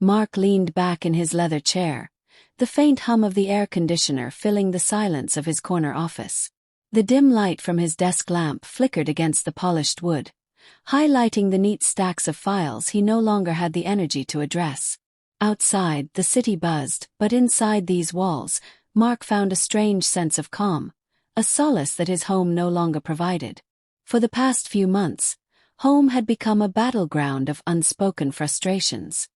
Mark leaned back in his leather chair, the faint hum of the air conditioner filling the silence of his corner office. The dim light from his desk lamp flickered against the polished wood, highlighting the neat stacks of files he no longer had the energy to address. Outside, the city buzzed, but inside these walls, Mark found a strange sense of calm, a solace that his home no longer provided. For the past few months, home had become a battleground of unspoken frustrations.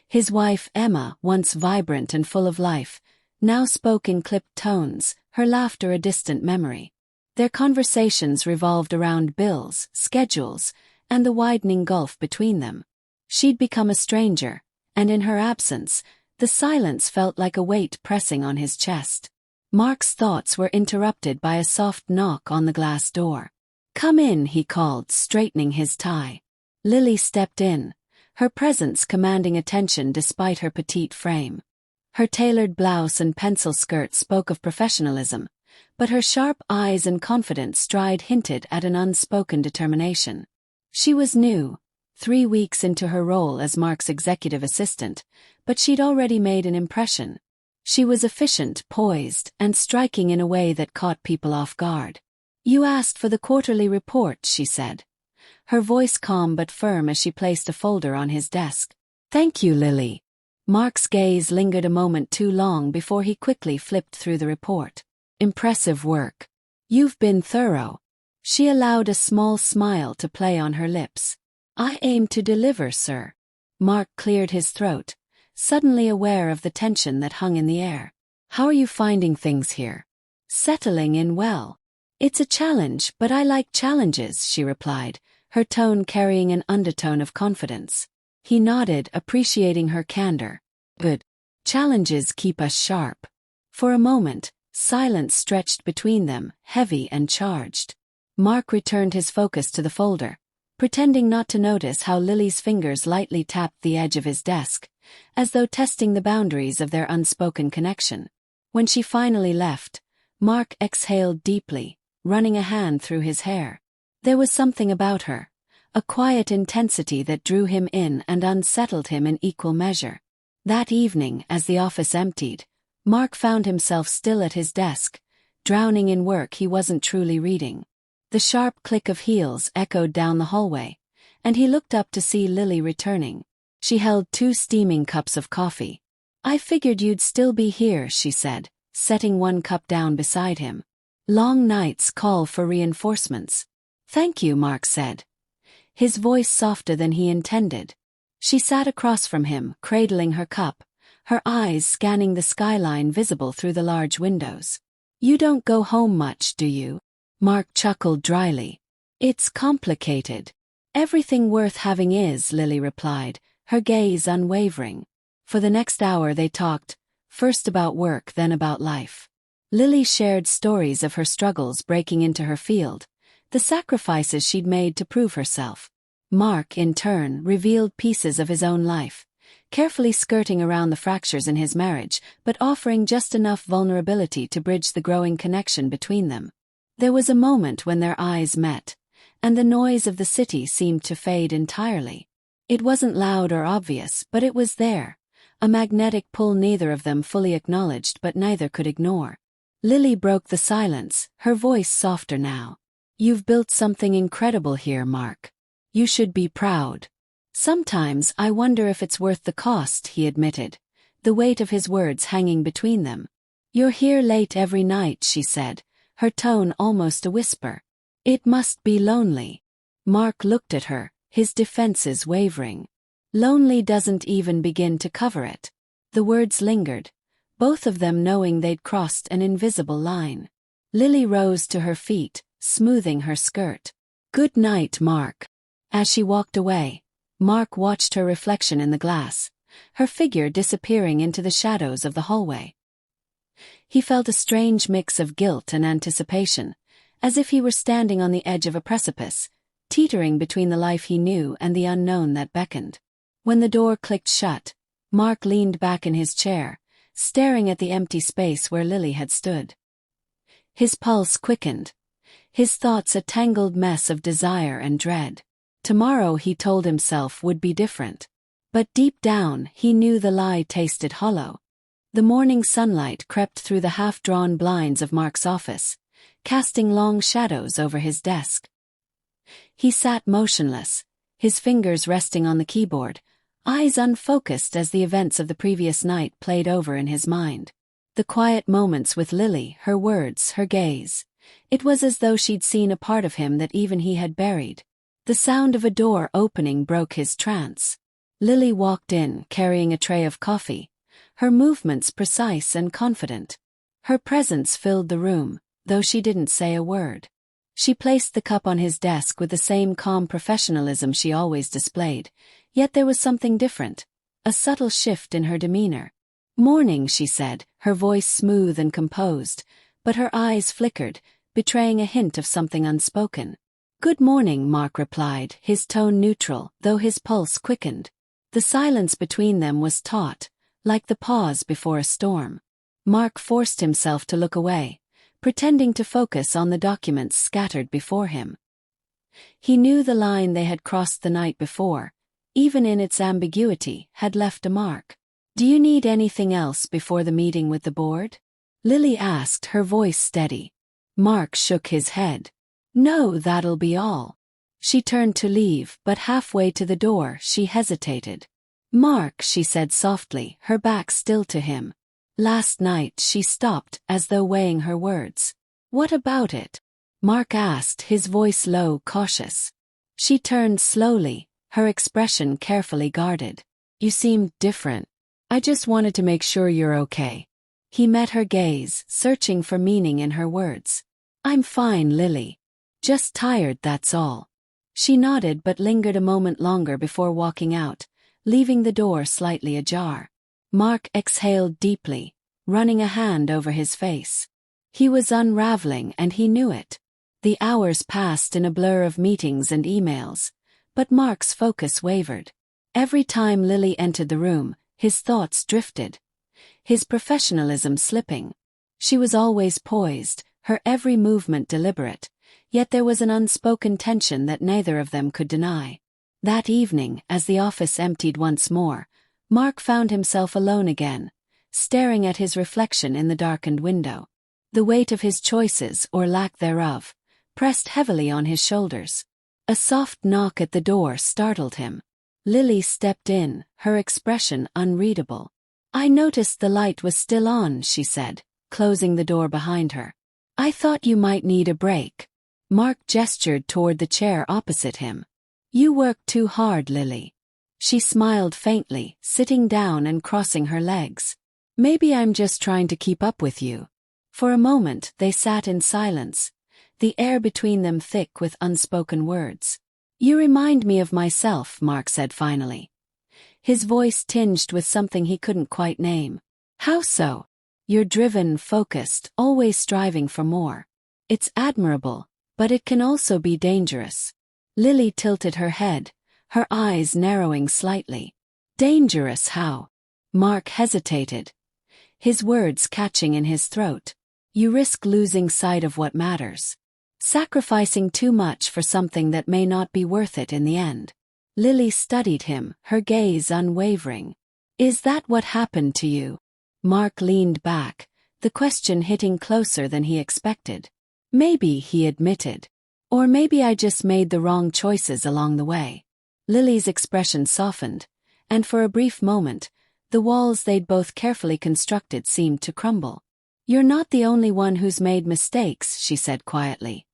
His wife, Emma, once vibrant and full of life, now spoke in clipped tones, her laughter a distant memory. Their conversations revolved around bills, schedules, and the widening gulf between them. She'd become a stranger, and in her absence, the silence felt like a weight pressing on his chest. Mark's thoughts were interrupted by a soft knock on the glass door. "Come in," he called, straightening his tie. Lily stepped in, her presence commanding attention despite her petite frame. Her tailored blouse and pencil skirt spoke of professionalism, but her sharp eyes and confident stride hinted at an unspoken determination. She was new, 3 weeks into her role as Mark's executive assistant, but she'd already made an impression. She was efficient, poised, and striking in a way that caught people off guard. "You asked for the quarterly report," she said, her voice calm but firm as she placed a folder on his desk. "Thank you, Lily." Mark's gaze lingered a moment too long before he quickly flipped through the report. "Impressive work. You've been thorough." She allowed a small smile to play on her lips. "I aim to deliver, sir." Mark cleared his throat, suddenly aware of the tension that hung in the air. "How are you finding things here?" "Settling in well. It's a challenge, but I like challenges," she replied, her tone carrying an undertone of confidence. He nodded, appreciating her candor. "Good. Challenges keep us sharp." For a moment, silence stretched between them, heavy and charged. Mark returned his focus to the folder, pretending not to notice how Lily's fingers lightly tapped the edge of his desk, as though testing the boundaries of their unspoken connection. When she finally left, Mark exhaled deeply, running a hand through his hair. There was something about her, a quiet intensity that drew him in and unsettled him in equal measure. That evening, as the office emptied, Mark found himself still at his desk, drowning in work he wasn't truly reading. The sharp click of heels echoed down the hallway, and he looked up to see Lily returning. She held 2 steaming cups of coffee. "I figured you'd still be here," she said, setting one cup down beside him. "Long nights call for reinforcements." "Thank you," Mark said, his voice softer than he intended. She sat across from him, cradling her cup, her eyes scanning the skyline visible through the large windows. "You don't go home much, do you?" Mark chuckled dryly. "It's complicated." "Everything worth having is," Lily replied, her gaze unwavering. For the next hour they talked, first about work, then about life. Lily shared stories of her struggles breaking into her field, the sacrifices she'd made to prove herself. Mark, in turn, revealed pieces of his own life, carefully skirting around the fractures in his marriage, but offering just enough vulnerability to bridge the growing connection between them. There was a moment when their eyes met, and the noise of the city seemed to fade entirely. It wasn't loud or obvious, but it was there, a magnetic pull neither of them fully acknowledged but neither could ignore. Lily broke the silence, her voice softer now. "You've built something incredible here, Mark. You should be proud." "Sometimes I wonder if it's worth the cost," he admitted, the weight of his words hanging between them. "You're here late every night," she said, her tone almost a whisper. "It must be lonely." Mark looked at her, his defenses wavering. "Lonely doesn't even begin to cover it." The words lingered, both of them knowing they'd crossed an invisible line. Lily rose to her feet, smoothing her skirt. "Good night, Mark." As she walked away, Mark watched her reflection in the glass, her figure disappearing into the shadows of the hallway. He felt a strange mix of guilt and anticipation, as if he were standing on the edge of a precipice, teetering between the life he knew and the unknown that beckoned. When the door clicked shut, Mark leaned back in his chair, staring at the empty space where Lily had stood. His pulse quickened, his thoughts a tangled mess of desire and dread. Tomorrow, he told himself, would be different. But deep down, he knew the lie tasted hollow. The morning sunlight crept through the half-drawn blinds of Mark's office, casting long shadows over his desk. He sat motionless, his fingers resting on the keyboard, eyes unfocused as the events of the previous night played over in his mind. The quiet moments with Lily, her words, her gaze. It was as though she'd seen a part of him that even he had buried. The sound of a door opening broke his trance. Lily walked in, carrying a tray of coffee, her movements precise and confident. Her presence filled the room, though she didn't say a word. She placed the cup on his desk with the same calm professionalism she always displayed, yet there was something different, a subtle shift in her demeanor. "Morning," she said, her voice smooth and composed, but her eyes flickered, betraying a hint of something unspoken. "Good morning," Mark replied, his tone neutral, though his pulse quickened. The silence between them was taut, like the pause before a storm. Mark forced himself to look away, pretending to focus on the documents scattered before him. He knew the line they had crossed the night before, even in its ambiguity, had left a mark. "Do you need anything else before the meeting with the board?" Lily asked, her voice steady. Mark shook his head. "No, that'll be all." She turned to leave, but halfway to the door she hesitated. "Mark," she said softly, her back still to him. "Last night," she stopped, as though weighing her words. "What about it?" Mark asked, his voice low, cautious. She turned slowly, her expression carefully guarded. "You seemed different. I just wanted to make sure you're okay." He met her gaze, searching for meaning in her words. "I'm fine, Lily. Just tired, that's all." She nodded but lingered a moment longer before walking out, leaving the door slightly ajar. Mark exhaled deeply, running a hand over his face. He was unraveling and he knew it. The hours passed in a blur of meetings and emails, but Mark's focus wavered. Every time Lily entered the room, his thoughts drifted, his professionalism slipping. She was always poised, her every movement deliberate, yet there was an unspoken tension that neither of them could deny. That evening, as the office emptied once more, Mark found himself alone again, staring at his reflection in the darkened window. The weight of his choices, or lack thereof, pressed heavily on his shoulders. A soft knock at the door startled him. Lily stepped in, her expression unreadable. "I noticed the light was still on," she said, closing the door behind her. "I thought you might need a break." Mark gestured toward the chair opposite him. "You work too hard, Lily." She smiled faintly, sitting down and crossing her legs. "Maybe I'm just trying to keep up with you." For a moment they sat in silence, the air between them thick with unspoken words. "You remind me of myself," Mark said finally. His voice tinged with something he couldn't quite name. "How so?" "You're driven, focused, always striving for more. It's admirable, but it can also be dangerous." Lily tilted her head, her eyes narrowing slightly. "Dangerous how?" Mark hesitated, his words catching in his throat. "You risk losing sight of what matters. Sacrificing too much for something that may not be worth it in the end." Lily studied him, her gaze unwavering. "Is that what happened to you?" Mark leaned back, the question hitting closer than he expected. "Maybe," he admitted. "Or maybe I just made the wrong choices along the way." Lily's expression softened, and for a brief moment, the walls they'd both carefully constructed seemed to crumble. "You're not the only one who's made mistakes," she said quietly,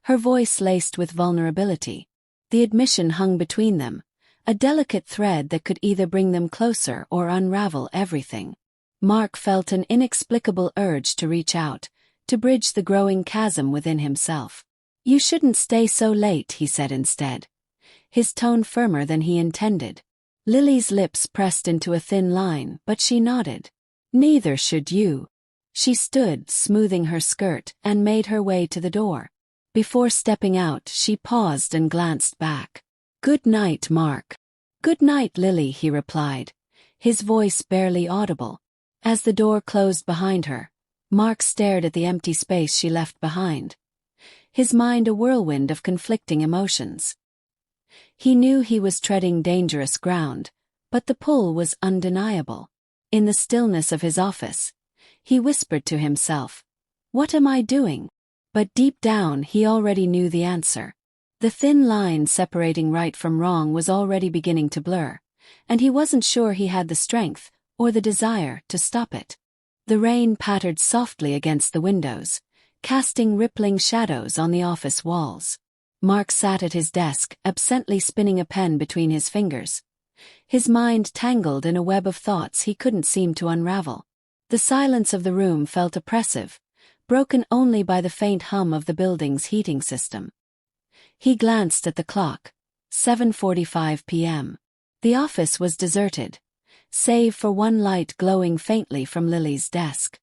her voice laced with vulnerability. The admission hung between them, a delicate thread that could either bring them closer or unravel everything. Mark felt an inexplicable urge to reach out, to bridge the growing chasm within himself. "You shouldn't stay so late," he said instead, his tone firmer than he intended. Lily's lips pressed into a thin line, but she nodded. "Neither should you." She stood, smoothing her skirt, and made her way to the door. Before stepping out, she paused and glanced back. "Good night, Mark." "Good night, Lily," he replied, his voice barely audible. As the door closed behind her, Mark stared at the empty space she left behind, his mind a whirlwind of conflicting emotions. He knew he was treading dangerous ground, But the pull was undeniable. In the stillness of his office, he whispered to himself, "What am I doing?" But deep down he already knew the answer. The thin line separating right from wrong was already beginning to blur, and he wasn't sure he had the strength or the desire to stop it. The rain pattered softly against the windows, casting rippling shadows on the office walls. Mark sat at his desk, absently spinning a pen between his fingers. His mind tangled in a web of thoughts he couldn't seem to unravel. The silence of the room felt oppressive, broken only by the faint hum of the building's heating system. He glanced at the clock. 7:45 p.m. The office was deserted, save for one light glowing faintly from Lily's desk.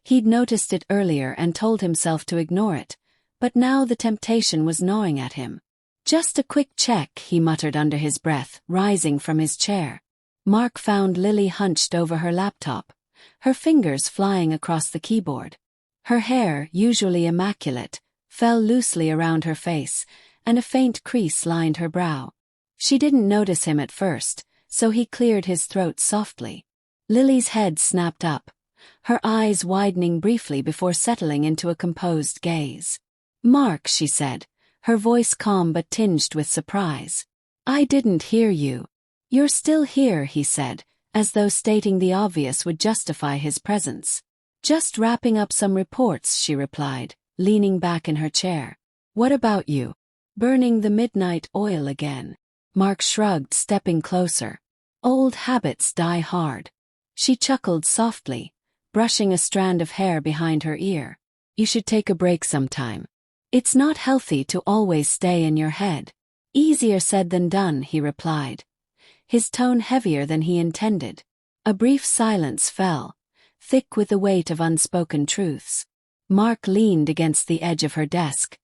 He'd noticed it earlier and told himself to ignore it, but now the temptation was gnawing at him. "Just a quick check," he muttered under his breath, rising from his chair. Mark found Lily hunched over her laptop, her fingers flying across the keyboard. Her hair, usually immaculate, fell loosely around her face, and a faint crease lined her brow. She didn't notice him at first, so he cleared his throat softly. Lily's head snapped up, her eyes widening briefly before settling into a composed gaze. "Mark," she said, her voice calm but tinged with surprise. "I didn't hear you." "You're still here," he said, as though stating the obvious would justify his presence. "Just wrapping up some reports," she replied, leaning back in her chair. "What about you? Burning the midnight oil again?" Mark shrugged, stepping closer. "Old habits die hard." She chuckled softly, brushing a strand of hair behind her ear. "You should take a break sometime. It's not healthy to always stay in your head." "Easier said than done," he replied, his tone heavier than he intended. A brief silence fell, thick with the weight of unspoken truths. Mark leaned against the edge of her desk,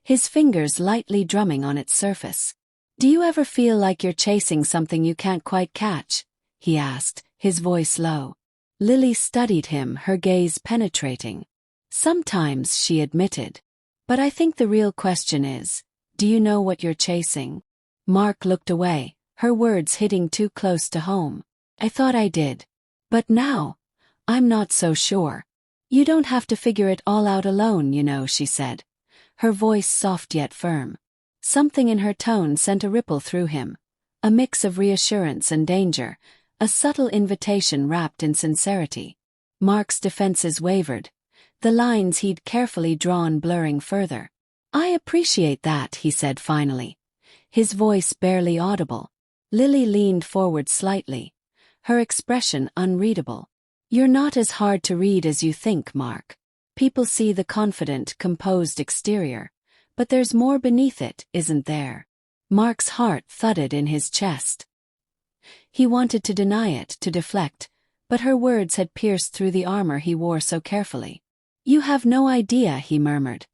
his fingers lightly drumming on its surface. "Do you ever feel like you're chasing something you can't quite catch?" he asked, his voice low. Lily studied him, her gaze penetrating. "Sometimes," she admitted. "But I think the real question is, do you know what you're chasing?" Mark looked away, her words hitting too close to home. "I thought I did. But now, I'm not so sure." "You don't have to figure it all out alone, you know," she said, her voice soft yet firm. Something in her tone sent a ripple through him, a mix of reassurance and danger, a subtle invitation wrapped in sincerity. Mark's defenses wavered, the lines he'd carefully drawn blurring further. "I appreciate that," he said finally, his voice barely audible. Lily leaned forward slightly, her expression unreadable. "You're not as hard to read as you think, Mark. People see the confident, composed exterior, but there's more beneath it, isn't there?" Mark's heart thudded in his chest. He wanted to deny it, to deflect, but her words had pierced through the armor he wore so carefully. "You have no idea," he murmured,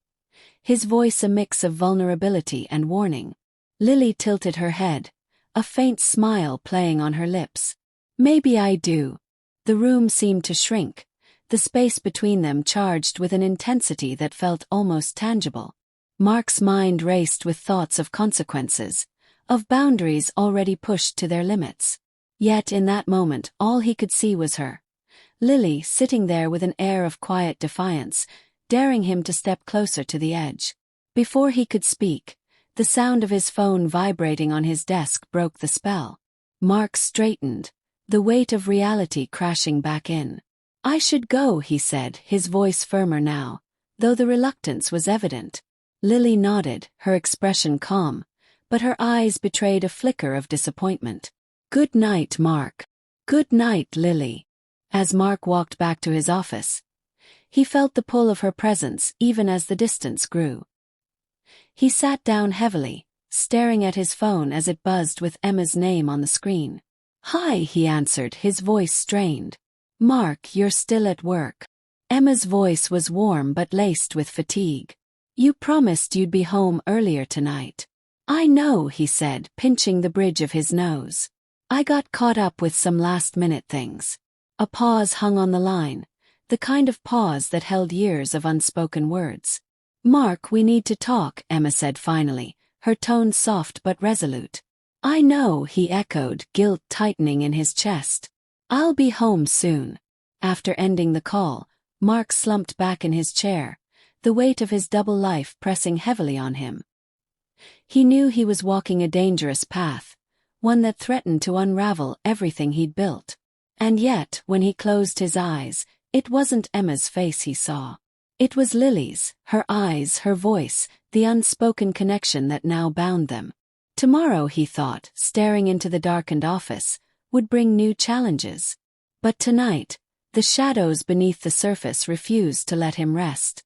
his voice a mix of vulnerability and warning. Lily tilted her head, a faint smile playing on her lips. "Maybe I do." The room seemed to shrink, the space between them charged with an intensity that felt almost tangible. Mark's mind raced with thoughts of consequences, of boundaries already pushed to their limits. Yet in that moment all he could see was her. Lily, sitting there with an air of quiet defiance, daring him to step closer to the edge. Before he could speak, the sound of his phone vibrating on his desk broke the spell. Mark straightened, the weight of reality crashing back in. "I should go," he said, his voice firmer now, though the reluctance was evident. Lily nodded, her expression calm, but her eyes betrayed a flicker of disappointment. "Good night, Mark." "Good night, Lily." As Mark walked back to his office, he felt the pull of her presence even as the distance grew. He sat down heavily, staring at his phone as it buzzed with Emma's name on the screen. "Hi," he answered, his voice strained. "Mark, you're still at work." Emma's voice was warm but laced with fatigue. "You promised you'd be home earlier tonight." "I know," he said, pinching the bridge of his nose. "I got caught up with some last-minute things." A pause hung on the line, the kind of pause that held years of unspoken words. "Mark, we need to talk," Emma said finally, her tone soft but resolute. I know, he echoed, guilt tightening in his chest. I'll be home soon. After ending the call, Mark slumped back in his chair, the weight of his double life pressing heavily on him. He knew he was walking a dangerous path, one that threatened to unravel everything he'd built. And yet, when he closed his eyes, it wasn't Emma's face he saw. It was Lily's, her eyes, her voice, the unspoken connection that now bound them. Tomorrow, he thought, staring into the darkened office, would bring new challenges. But tonight, the shadows beneath the surface refused to let him rest.